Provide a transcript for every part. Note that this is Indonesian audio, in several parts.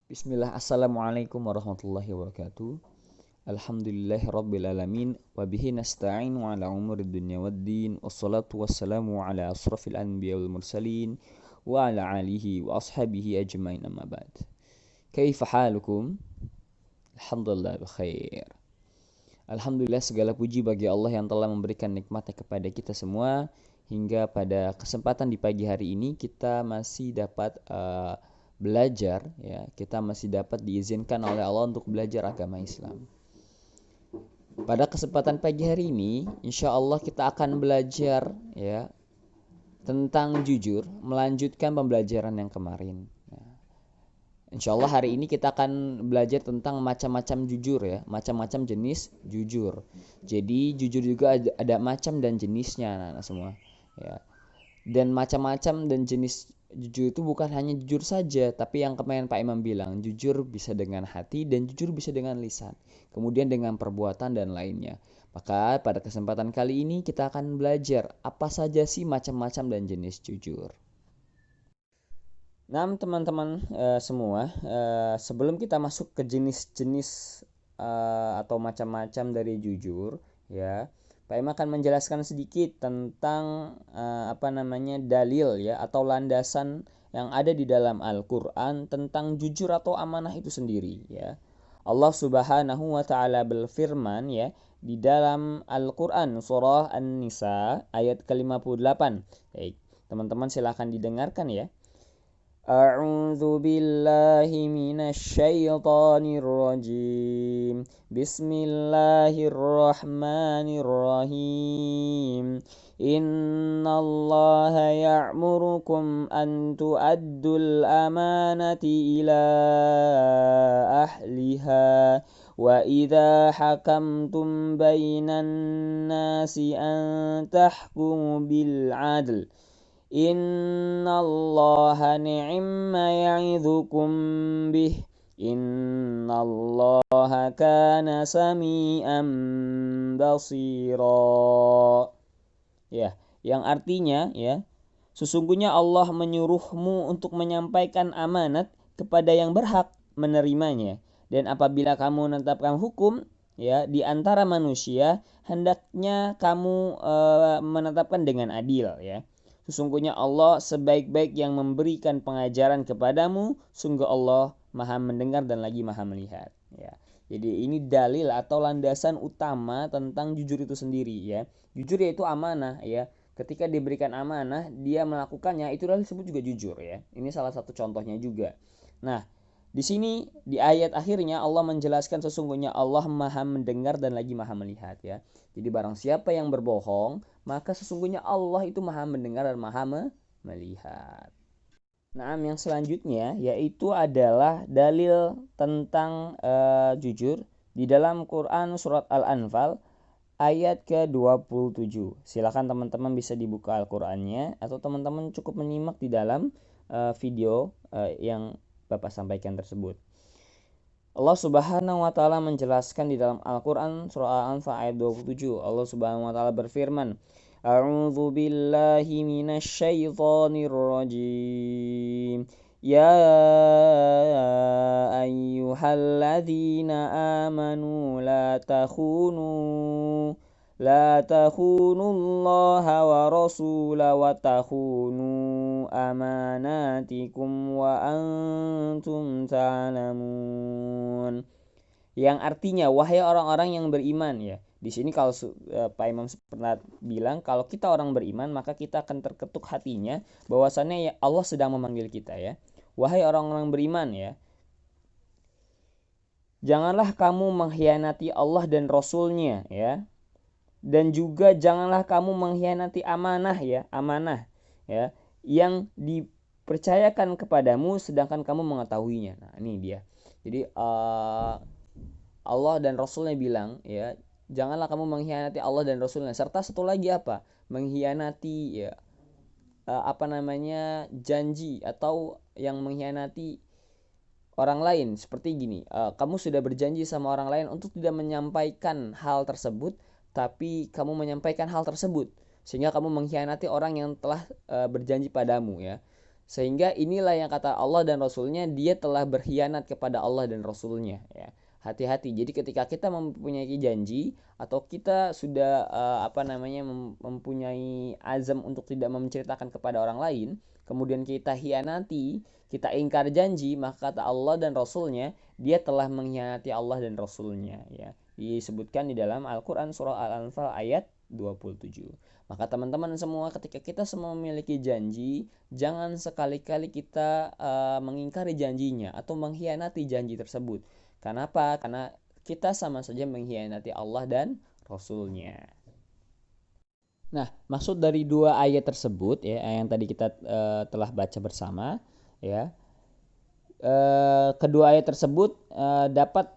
Bismillah, Assalamualaikum warahmatullahi wabarakatuh. Alhamdulillahi rabbil alamin. Wabihi nasta'inu ala umuri dunya waddin. Wassalatu wassalamu ala asrafil anbiya wal mursalin. Wa ala alihi wa ashabihi ajmain amma ba'd. Kaifa halukum? Alhamdulillah bikhair. Alhamdulillah, segala puji bagi Allah yang telah memberikan nikmatnya kepada kita semua. Hingga pada kesempatan di pagi hari ini kita masih dapat belajar, ya, kita masih dapat diizinkan oleh Allah untuk belajar agama Islam. Pada kesempatan pagi hari ini, insya Allah kita akan belajar, ya, tentang jujur, melanjutkan pembelajaran yang kemarin. Insya Allah hari ini kita akan belajar tentang macam-macam jujur, ya, macam-macam jenis jujur. Jadi jujur juga ada macam dan jenisnya, anak-anak semua, ya. Dan macam-macam dan jenis jujur itu bukan hanya jujur saja, tapi yang kemarin Pak Imam bilang, jujur bisa dengan hati dan jujur bisa dengan lisan, kemudian dengan perbuatan dan lainnya. Maka pada kesempatan kali ini kita akan belajar apa saja sih macam-macam dan jenis jujur. Nah, teman-teman semua, sebelum kita masuk ke jenis-jenis atau macam-macam dari jujur, ya, Pak Im akan menjelaskan sedikit tentang dalil, ya, atau landasan yang ada di dalam Al-Qur'an tentang jujur atau amanah itu sendiri, ya. Allah Subhanahu wa taala berfirman, ya, di dalam Al-Qur'an surah An-Nisa ayat ke-58. Baik, teman-teman silakan didengarkan, ya. A'udzu billahi minasyaitonir rajim. Bismillahirrahmanirrahim. Innallaha ya'murukum an tu'addul amanati ila ahliha wa idza hakamtum bainan nasi an tahkumu bil 'adl. Innallaha ni'ma ya'idzukum bih. Innallaha kana sami'an basira. Ya, yang artinya, ya, sesungguhnya Allah menyuruhmu untuk menyampaikan amanat kepada yang berhak menerimanya, dan apabila kamu menetapkan hukum, ya, di antara manusia, hendaknya kamu menetapkan dengan adil, ya. Sesungguhnya Allah sebaik-baik yang memberikan pengajaran kepadamu. Sungguh Allah Maha mendengar dan lagi Maha melihat, ya. Jadi ini dalil atau landasan utama tentang jujur itu sendiri, ya. Jujur yaitu amanah, ya. Ketika diberikan amanah, dia melakukannya, itu disebut juga jujur, ya. Ini salah satu contohnya juga. Nah, di sini di ayat akhirnya Allah menjelaskan sesungguhnya Allah Maha mendengar dan lagi Maha melihat, ya. Jadi barang siapa yang berbohong, maka sesungguhnya Allah itu Maha mendengar dan Maha melihat. Nah, yang selanjutnya yaitu adalah dalil tentang jujur di dalam Quran surat Al-Anfal ayat ke-27. Silakan teman-teman bisa dibuka Al-Qur'annya atau teman-teman cukup menyimak di dalam video yang Bapak sampaikan tersebut. Allah Subhanahu wa taala menjelaskan di dalam Al-Qur'an surah Al-Anfal ayat 27. Allah Subhanahu wa taala berfirman, A'udzu billahi minasyaitonir rajim. Ya ayyuhalladzina amanu la takhunullaha wa rasula wa takhunu amanatikum wa antum ta'lamun. Yang artinya, wahai orang-orang yang beriman, ya. Di sini kalau Pak Imam pernah bilang, kalau kita orang beriman maka kita akan terketuk hatinya bahwasannya, ya, Allah sedang memanggil kita, ya. Wahai orang-orang beriman, ya, janganlah kamu mengkhianati Allah dan Rasul-Nya, ya. Dan juga janganlah kamu mengkhianati amanah, ya, ya, yang dipercayakan kepadamu sedangkan kamu mengetahuinya. Nah, ini dia. Jadi Allah dan Rasulnya bilang, ya, janganlah kamu mengkhianati Allah dan Rasulnya. Serta satu lagi apa? Mengkhianati, ya, janji, atau yang mengkhianati orang lain seperti gini. Kamu sudah berjanji sama orang lain untuk tidak menyampaikan hal tersebut, tapi kamu menyampaikan hal tersebut sehingga kamu mengkhianati orang yang telah berjanji padamu, ya. Sehingga inilah yang kata Allah dan Rasulnya, dia telah berkhianat kepada Allah dan Rasulnya, ya. Hati-hati. Jadi ketika kita mempunyai janji atau kita sudah mempunyai azam untuk tidak menceritakan kepada orang lain, kemudian kita hianati, kita ingkar janji, maka kata Allah dan Rasulnya, dia telah mengkhianati Allah dan Rasulnya, ya. Disebutkan di dalam Al-Quran surah Al-Anfal ayat 27. Maka teman-teman semua, ketika kita semua memiliki janji, jangan sekali-kali kita mengingkari janjinya atau mengkhianati janji tersebut. Kenapa? Karena kita sama saja mengkhianati Allah dan Rasulnya. Nah, maksud dari dua ayat tersebut, ya, yang tadi kita telah baca bersama, ya, kedua ayat tersebut dapat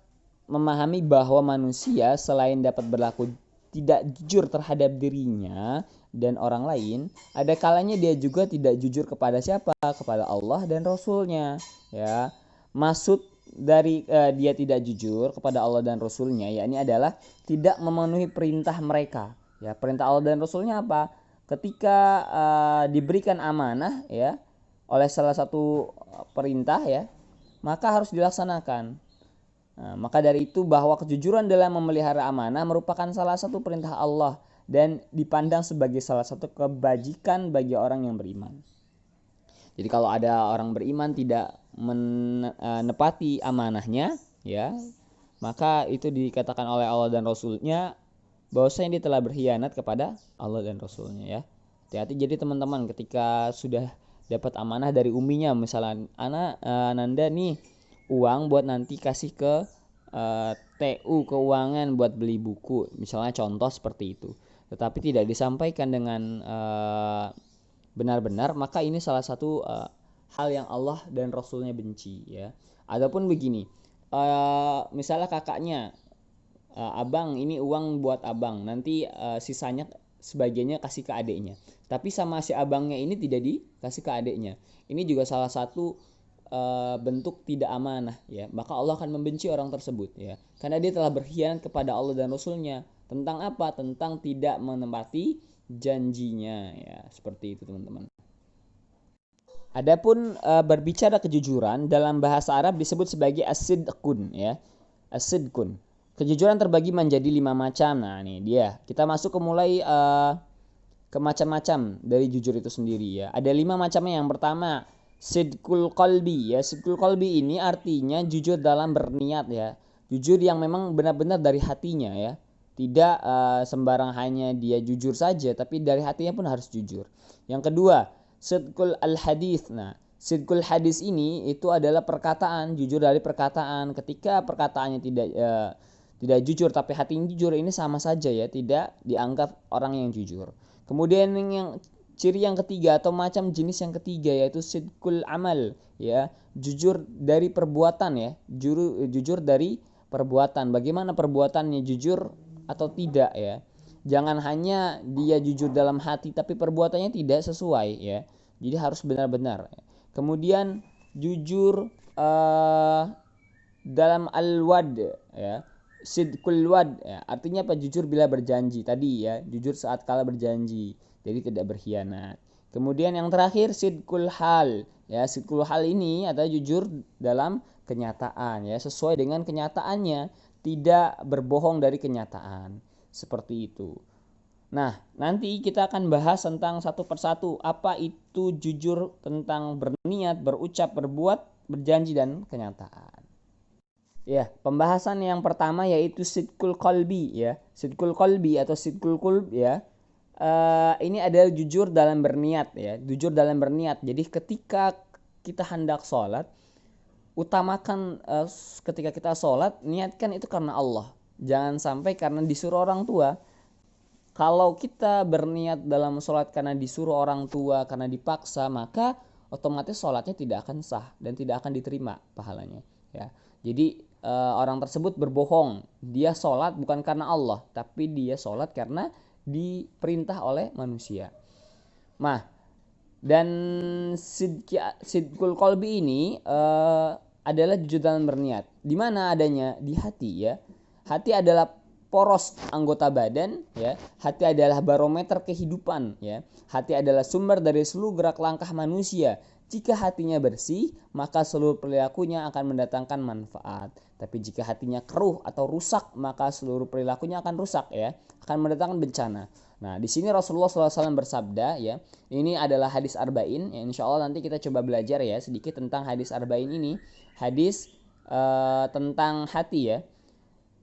memahami bahwa manusia selain dapat berlaku tidak jujur terhadap dirinya dan orang lain, ada kalanya dia juga tidak jujur kepada siapa? Kepada Allah dan Rasulnya, ya. Maksud dari dia tidak jujur kepada Allah dan Rasulnya, yakni adalah tidak memenuhi perintah mereka, ya. Perintah Allah dan Rasulnya apa? Ketika diberikan amanah, ya, oleh salah satu perintah, ya, maka harus dilaksanakan. Nah, maka dari itu bahwa kejujuran dalam memelihara amanah merupakan salah satu perintah Allah dan dipandang sebagai salah satu kebajikan bagi orang yang beriman. Jadi kalau ada orang beriman tidak menepati amanahnya, ya, maka itu dikatakan oleh Allah dan Rasulnya bahwasanya dia telah berkhianat kepada Allah dan Rasulnya, ya. Hati-hati. Jadi teman-teman, ketika sudah dapat amanah dari uminya, misalnya Nanda nih uang buat nanti kasih ke TU keuangan buat beli buku, misalnya contoh seperti itu, tetapi tidak disampaikan dengan benar-benar, maka ini salah satu hal yang Allah dan Rasulnya benci, ya. Adapun begini, misalnya kakaknya, abang ini uang buat abang, nanti sisanya sebagiannya kasih ke adiknya, tapi sama si abangnya ini tidak dikasih ke adiknya, ini juga salah satu bentuk tidak amanah, ya. Maka Allah akan membenci orang tersebut, ya, karena dia telah berkhianat kepada Allah dan Rasulnya. Tentang apa? Tentang tidak menepati janjinya, ya. Seperti itu teman-teman. Adapun berbicara kejujuran dalam bahasa Arab disebut sebagai as-sidqun, ya. As-sidqun. Kejujuran terbagi menjadi 5 macam. Nah, ini dia. Kita masuk ke macam-macam dari jujur itu sendiri, ya. Ada 5 macamnya. Yang pertama, sidqul qalbi, ya. Sidqul qalbi ini artinya jujur dalam berniat, ya. Jujur yang memang benar-benar dari hatinya, ya. Tidak sembarang hanya dia jujur saja, tapi dari hatinya pun harus jujur. Yang kedua, sidqul al-hadis. Nah, sidqul hadis ini itu adalah perkataan, jujur dari perkataan. Ketika perkataannya tidak jujur tapi hatinya jujur, ini sama saja, ya, tidak dianggap orang yang jujur. Kemudian yang ciri yang ketiga atau macam jenis yang ketiga yaitu sidqul amal, ya, jujur dari perbuatan, ya, jujur dari perbuatan. Bagaimana perbuatannya, jujur atau tidak, ya. Jangan hanya dia jujur dalam hati tapi perbuatannya tidak sesuai, ya. Jadi harus benar-benar. Kemudian jujur dalam al-wad, ya. Sidqul wad, ya, artinya apa? Jujur bila berjanji tadi, ya, jujur saat kala berjanji, jadi tidak berkhianat. Kemudian yang terakhir sidqul hal, ya. Sidqul hal ini adalah jujur dalam kenyataan, ya, sesuai dengan kenyataannya, tidak berbohong dari kenyataan, seperti itu. Nah, nanti kita akan bahas tentang satu persatu apa itu jujur tentang berniat, berucap, berbuat, berjanji, dan kenyataan. Ya, pembahasan yang pertama yaitu sidqul qalbi, ya. Sidqul qalbi atau sidqul qulb, ya. Ini adalah jujur dalam berniat, ya. Jujur dalam berniat. Jadi ketika kita hendak sholat, utamakan ketika kita sholat, niatkan itu karena Allah. Jangan sampai karena disuruh orang tua. Kalau kita berniat dalam sholat karena disuruh orang tua, karena dipaksa, maka otomatis sholatnya tidak akan sah dan tidak akan diterima pahalanya, ya. Jadi orang tersebut berbohong, dia sholat bukan karena Allah, tapi dia sholat karena diperintah oleh manusia. Nah, dan sidqul qalbi ini adalah jujur dalam berniat. Di mana adanya? Di hati, ya. Hati adalah poros anggota badan, ya. Hati adalah barometer kehidupan, ya. Hati adalah sumber dari seluruh gerak langkah manusia. Jika hatinya bersih, maka seluruh perilakunya akan mendatangkan manfaat. Tapi jika hatinya keruh atau rusak, maka seluruh perilakunya akan rusak ya, akan mendatangkan bencana. Nah, di sini Rasulullah SAW bersabda ya, ini adalah hadis arba'in. Ya, insya Allah nanti kita coba belajar ya sedikit tentang hadis arba'in ini. Hadis tentang hati ya.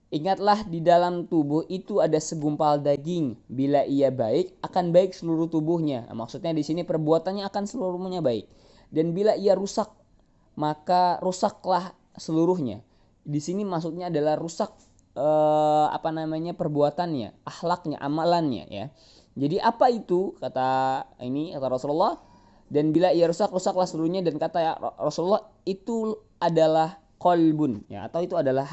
Ingatlah di dalam tubuh itu ada segumpal daging. Bila ia baik, akan baik seluruh tubuhnya. Nah, maksudnya di sini perbuatannya akan seluruhnya baik. Dan bila ia rusak, maka rusaklah seluruhnya. Di sini maksudnya adalah rusak perbuatannya, akhlaknya, amalannya ya. Jadi apa itu kata Rasulullah? Dan bila ia rusak, rusaklah seluruhnya. Dan kata Rasulullah itu adalah qalbun ya, atau itu adalah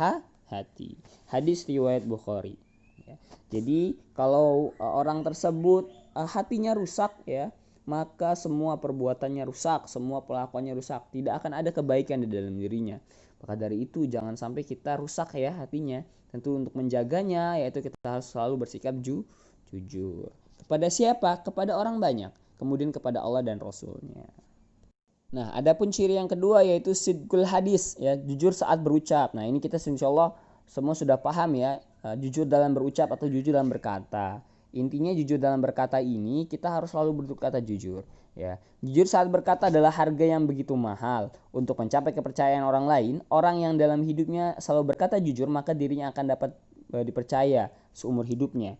hati. Hadis riwayat Bukhari ya. Jadi kalau orang tersebut hatinya rusak ya, maka semua perbuatannya rusak, semua pelakuannya rusak, tidak akan ada kebaikan di dalam dirinya. Maka dari itu jangan sampai kita rusak ya hatinya. Tentu untuk menjaganya yaitu kita harus selalu bersikap jujur. Kepada siapa? Kepada orang banyak, kemudian kepada Allah dan Rasulnya. Nah, adapun ciri yang kedua yaitu sidqul hadis ya, jujur saat berucap. Nah, ini kita insyaallah semua sudah paham ya, jujur dalam berucap atau jujur dalam berkata. Intinya jujur dalam berkata ini kita harus selalu berkata jujur ya. Jujur saat berkata adalah harga yang begitu mahal. Untuk mencapai kepercayaan orang lain, orang yang dalam hidupnya selalu berkata jujur, maka dirinya akan dapat dipercaya seumur hidupnya.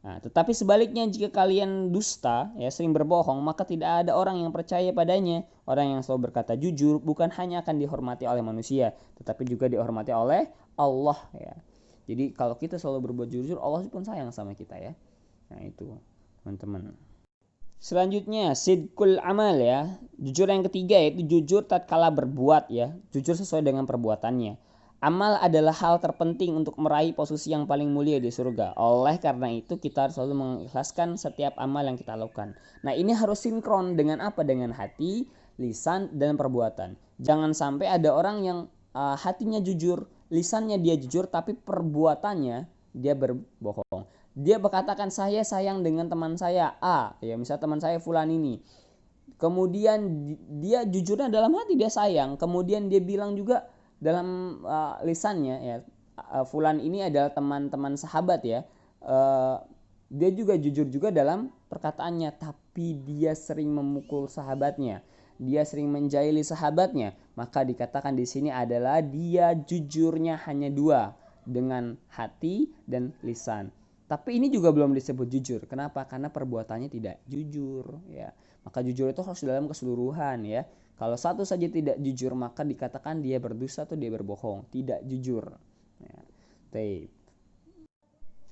Nah, tetapi sebaliknya jika kalian dusta ya, sering berbohong, maka tidak ada orang yang percaya padanya. Orang yang selalu berkata jujur bukan hanya akan dihormati oleh manusia, tetapi juga dihormati oleh Allah ya. Jadi kalau kita selalu berbuat jujur, Allah pun sayang sama kita ya. Nah, itu teman-teman. Selanjutnya sidqul amal ya. Jujur yang ketiga yaitu jujur tatkala berbuat ya. Jujur sesuai dengan perbuatannya. Amal adalah hal terpenting untuk meraih posisi yang paling mulia di surga. Oleh karena itu kita harus selalu mengikhlaskan setiap amal yang kita lakukan. Nah, ini harus sinkron dengan apa? Dengan hati, lisan, dan perbuatan. Jangan sampai ada orang yang hatinya jujur, lisannya dia jujur, tapi perbuatannya dia berbohong. Dia berkatakan saya sayang dengan teman saya A, ya misalnya teman saya fulan ini. Kemudian dia jujurnya dalam hati dia sayang, kemudian dia bilang juga dalam lisannya ya, fulan ini adalah teman-teman sahabat ya, dia juga jujur juga dalam perkataannya, tapi dia sering memukul sahabatnya, dia sering menjahili sahabatnya, maka dikatakan di sini adalah dia jujurnya hanya dua, dengan hati dan lisan. Tapi ini juga belum disebut jujur. Kenapa? Karena perbuatannya tidak jujur ya. Maka jujur itu harus dalam keseluruhan ya. Kalau satu saja tidak jujur, maka dikatakan dia berdosa atau dia berbohong, tidak jujur. Ya.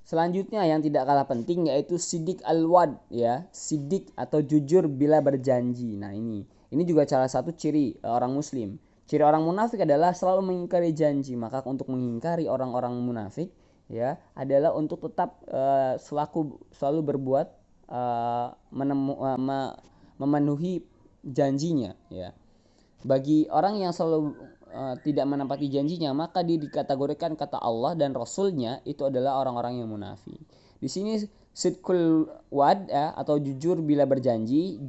Selanjutnya yang tidak kalah penting yaitu sidik al-wad ya, sidik atau jujur bila berjanji. Nah, ini juga salah satu ciri orang muslim. Ciri orang munafik adalah selalu mengingkari janji. Maka untuk mengingkari orang-orang munafik ya adalah untuk tetap selalu berbuat memenuhi janjinya ya. Bagi orang yang selalu tidak menepati janjinya, maka dia dikategorikan kata Allah dan Rasulnya itu adalah orang-orang yang munafik. Di sini sidqul wad ya, atau jujur bila berjanji.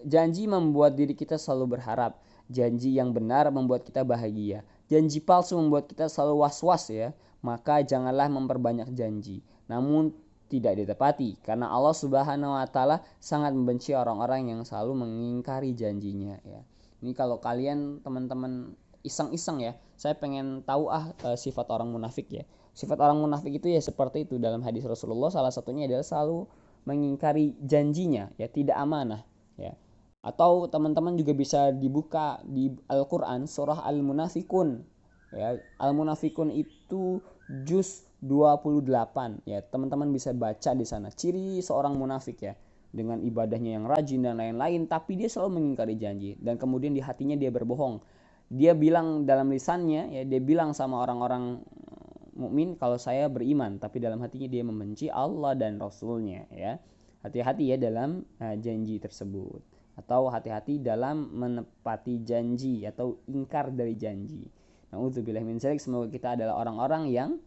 Janji membuat diri kita selalu berharap. Janji yang benar membuat kita bahagia. Janji palsu membuat kita selalu was-was ya. Maka janganlah memperbanyak janji, namun tidak ditepati, karena Allah Subhanahu wa taala sangat membenci orang-orang yang selalu mengingkari janjinya ya. Ini kalau kalian teman-teman iseng-iseng ya, saya pengen tahu sifat orang munafik ya. Sifat orang munafik itu ya seperti itu dalam hadis Rasulullah, salah satunya adalah selalu mengingkari janjinya ya, tidak amanah ya. Atau teman-teman juga bisa dibuka di Al-Qur'an surah Al-Munafikun ya. Al-Munafikun itu juz 28 ya. Teman-teman bisa baca di sana ciri seorang munafik ya, dengan ibadahnya yang rajin dan lain-lain, tapi dia selalu mengingkari janji dan kemudian di hatinya dia berbohong. Dia bilang dalam lisannya ya, dia bilang sama orang-orang mukmin kalau saya beriman, tapi dalam hatinya dia membenci Allah dan Rasulnya ya. Hati-hati ya dalam janji tersebut, atau hati-hati dalam menepati janji atau ingkar dari janji. Na'udzubillah min dzalik. Semoga kita adalah orang-orang yang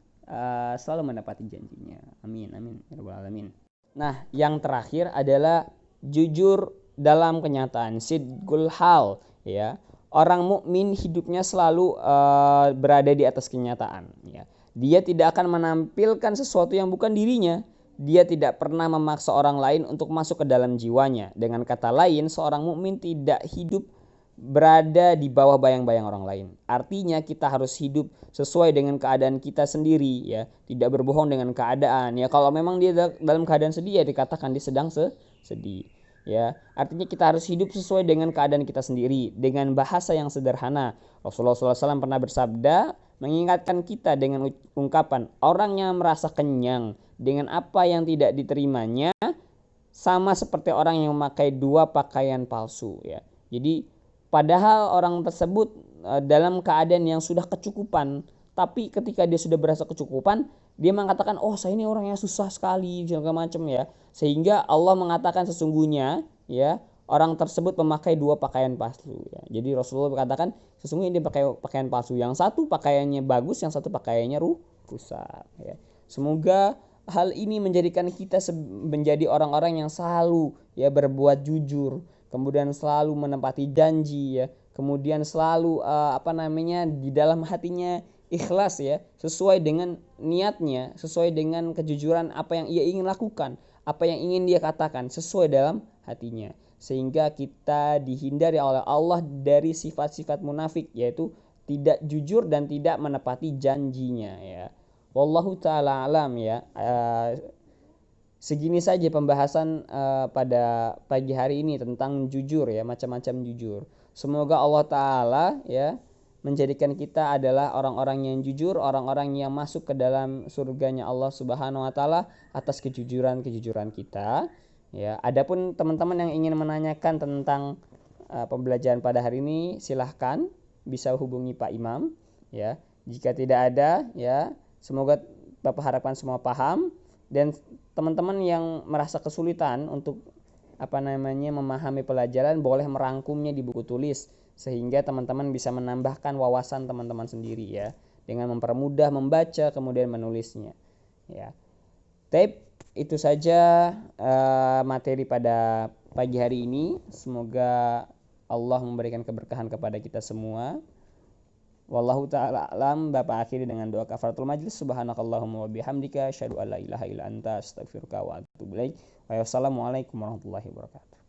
selalu menepati janjinya. Amin amin ya rabbal alamin. Nah, yang terakhir adalah jujur dalam kenyataan, sidqul hal, ya. Orang mukmin hidupnya selalu berada di atas kenyataan, ya. Dia tidak akan menampilkan sesuatu yang bukan dirinya. Dia tidak pernah memaksa orang lain untuk masuk ke dalam jiwanya. Dengan kata lain, seorang mukmin tidak hidup berada di bawah bayang-bayang orang lain. Artinya kita harus hidup sesuai dengan keadaan kita sendiri, ya, tidak berbohong dengan keadaan. Ya, kalau memang dia dalam keadaan sedih, ya dikatakan dia sedang sedih. Ya, artinya kita harus hidup sesuai dengan keadaan kita sendiri dengan bahasa yang sederhana. Rasulullah SAW pernah bersabda mengingatkan kita dengan ungkapan, orang yang merasa kenyang dengan apa yang tidak diterimanya sama seperti orang yang memakai dua pakaian palsu, ya. Jadi padahal orang tersebut dalam keadaan yang sudah kecukupan, tapi ketika dia sudah berasa kecukupan, dia mengatakan, oh saya ini orang yang susah sekali segala macam, ya. Sehingga Allah mengatakan sesungguhnya, ya, orang tersebut memakai dua pakaian palsu, ya. Jadi Rasulullah berkatakan sesungguhnya dia pakai pakaian palsu, yang satu pakaiannya bagus, yang satu pakaiannya rusak, ya. Semoga hal ini menjadikan kita menjadi orang-orang yang selalu, ya, berbuat jujur, kemudian selalu menepati janji, ya, kemudian selalu di dalam hatinya ikhlas, ya, sesuai dengan niatnya, sesuai dengan kejujuran apa yang ia ingin lakukan, apa yang ingin dia katakan sesuai dalam hatinya, sehingga kita dihindari oleh Allah dari sifat-sifat munafik, yaitu tidak jujur dan tidak menepati janjinya, ya. Wallahu taala alam, ya. Segini saja pembahasan pada pagi hari ini tentang jujur, ya, macam-macam jujur. Semoga Allah taala, ya, menjadikan kita adalah orang-orang yang jujur, orang-orang yang masuk ke dalam surganya Allah Subhanahu wa taala atas kejujuran-kejujuran kita, ya. Adapun teman-teman yang ingin menanyakan tentang pembelajaran pada hari ini, silahkan bisa hubungi Pak Imam, ya. Jika tidak ada, ya, semoga Bapak harapkan semua paham, dan teman-teman yang merasa kesulitan untuk memahami pelajaran boleh merangkumnya di buku tulis sehingga teman-teman bisa menambahkan wawasan teman-teman sendiri, ya, dengan mempermudah membaca kemudian menulisnya, ya. Tape itu saja materi pada pagi hari ini. Semoga Allah memberikan keberkahan kepada kita semua. Wallahu ta'ala alam. Bapak akhiri dengan doa kafaratul majlis. Subhanakallahumma wa bihamdika asyhadu an la ilaha illa anta astaghfiruka wa atubu ilaik. Wassalamualaikum warahmatullahi wabarakatuh.